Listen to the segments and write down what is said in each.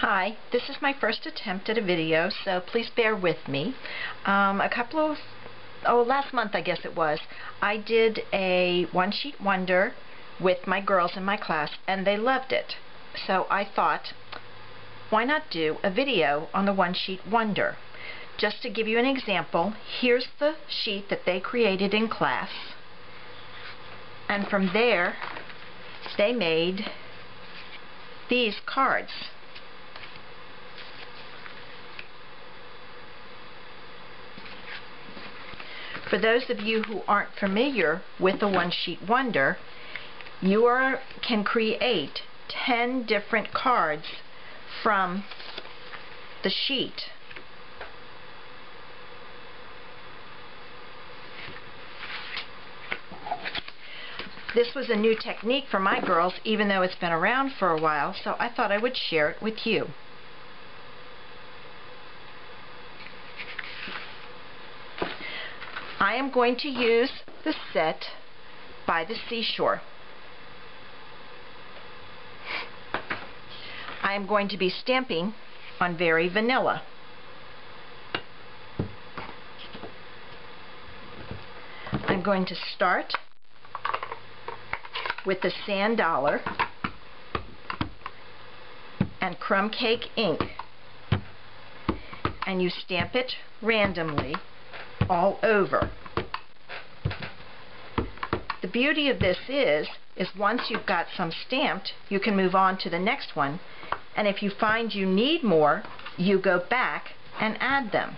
Hi, this is my first attempt at a video, so please bear with me. Last month I guess it was, I did a one-sheet wonder with my girls in my class, and they loved it. So I thought, why not do a video on the one-sheet wonder? Just to give you an example, here's the sheet that they created in class, and from there they made these cards. For those of you who aren't familiar with the one-sheet wonder, you can create 10 different cards from the sheet. This was a new technique for my girls, even though it's been around for a while, so I thought I would share it with you. I am going to use the set by the seashore. I am going to be stamping on Very Vanilla. I'm going to start with the Sand Dollar and Crumb Cake ink, and you stamp it randomly all over. The beauty of this is once you've got some stamped, you can move on to the next one, and if you find you need more, you go back and add them.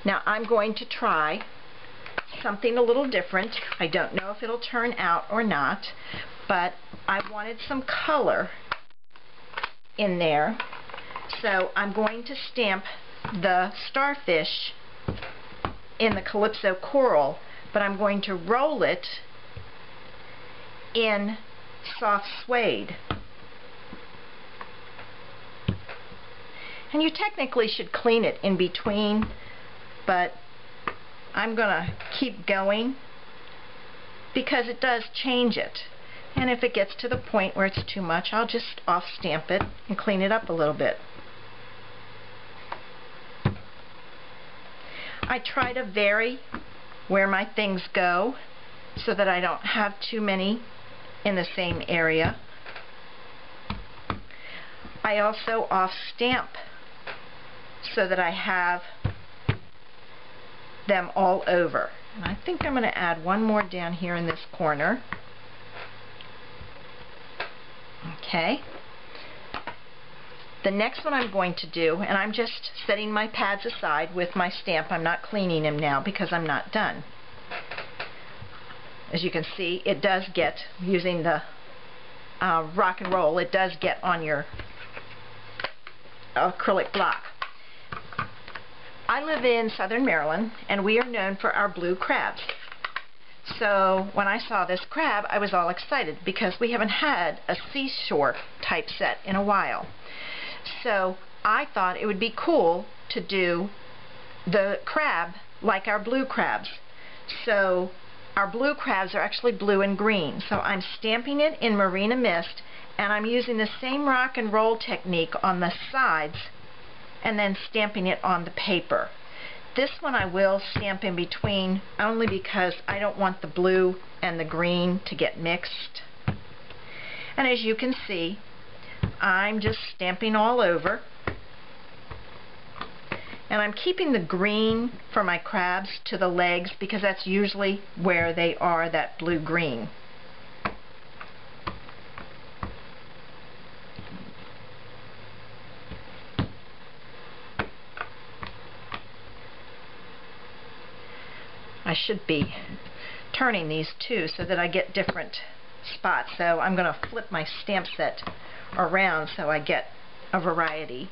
Now I'm going to try something a little different. I don't know if it'll turn out or not, but I wanted some color in there, so I'm going to stamp the starfish in the Calypso Coral, but I'm going to roll it in soft suede. And you technically should clean it in between, but I'm gonna keep going because it does change it. And if it gets to the point where it's too much, I'll just off stamp it and clean it up a little bit. I try to vary where my things go so that I don't have too many in the same area. I also off stamp so that I have them all over. And I think I'm going to add one more down here in this corner. Okay. The next one I'm going to do, and I'm just setting my pads aside with my stamp. I'm not cleaning them now because I'm not done. As you can see, it does get, using the rock and roll, it does get on your acrylic block. I live in Southern Maryland, and we are known for our blue crabs. So when I saw this crab, I was all excited because we haven't had a seashore type set in a while. So I thought it would be cool to do the crab like our blue crabs. So our blue crabs are actually blue and green. So I'm stamping it in Marina Mist, and I'm using the same rock and roll technique on the sides and then stamping it on the paper. This one I will stamp in between only because I don't want the blue and the green to get mixed. And as you can see, I'm just stamping all over, and I'm keeping the green for my crabs to the legs because that's usually where they are, that blue-green. I should be turning these too so that I get different spots. So I'm going to flip my stamp set around so I get a variety.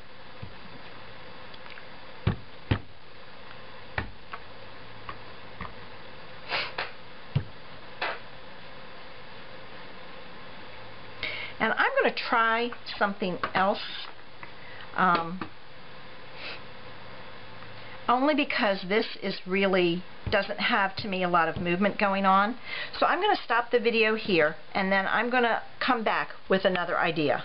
And I'm going to try something else, only because this is really doesn't have, to me, a lot of movement going on. So I'm going to stop the video here, and then I'm going to come back with another idea.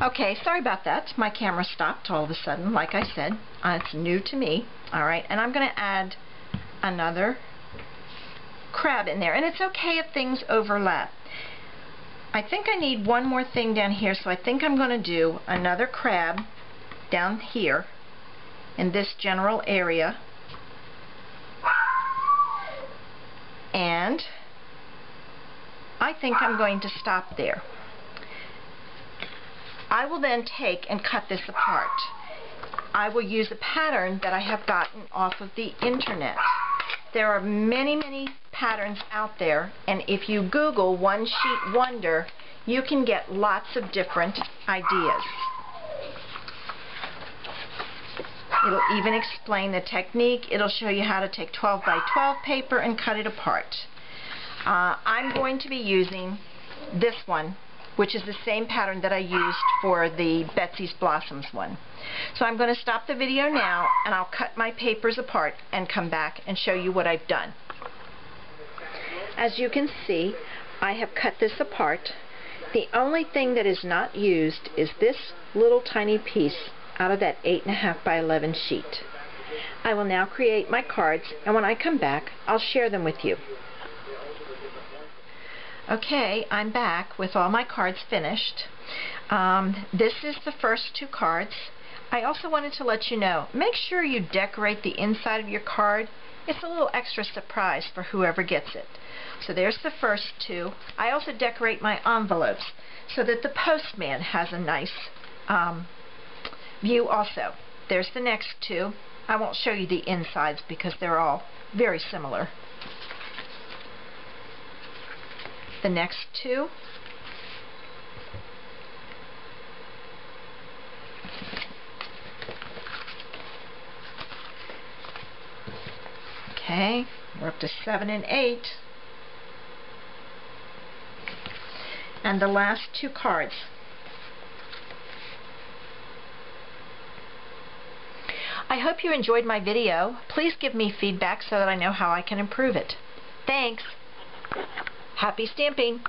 Okay, sorry about that. My camera stopped all of a sudden, like I said. It's new to me. Alright, and I'm going to add another crab in there. And it's okay if things overlap. I think I need one more thing down here, so I think I'm going to do another crab down here in this general area. And I think I'm going to stop there. I will then take and cut this apart. I will use a pattern that I have gotten off of the internet. There are many, many patterns out there, and if you Google One Sheet Wonder, you can get lots of different ideas. It'll even explain the technique. It'll show you how to take 12 by 12 paper and cut it apart. I'm going to be using this one, which is the same pattern that I used for the Betsy's Blossoms one. So I'm going to stop the video now, and I'll cut my papers apart and come back and show you what I've done. As you can see, I have cut this apart. The only thing that is not used is this little tiny piece out of that 8.5 by 11 sheet. I will now create my cards, and when I come back, I'll share them with you. Okay, I'm back with all my cards finished. This is the first two cards. I also wanted to let you know, make sure you decorate the inside of your card. It's a little extra surprise for whoever gets it. So there's the first two. I also decorate my envelopes so that the postman has a nice view also. There's the next two. I won't show you the insides because they're all very similar. The next two. Okay, we're up to 7 and 8. And the last two cards. I hope you enjoyed my video. Please give me feedback so that I know how I can improve it. Thanks. Happy stamping!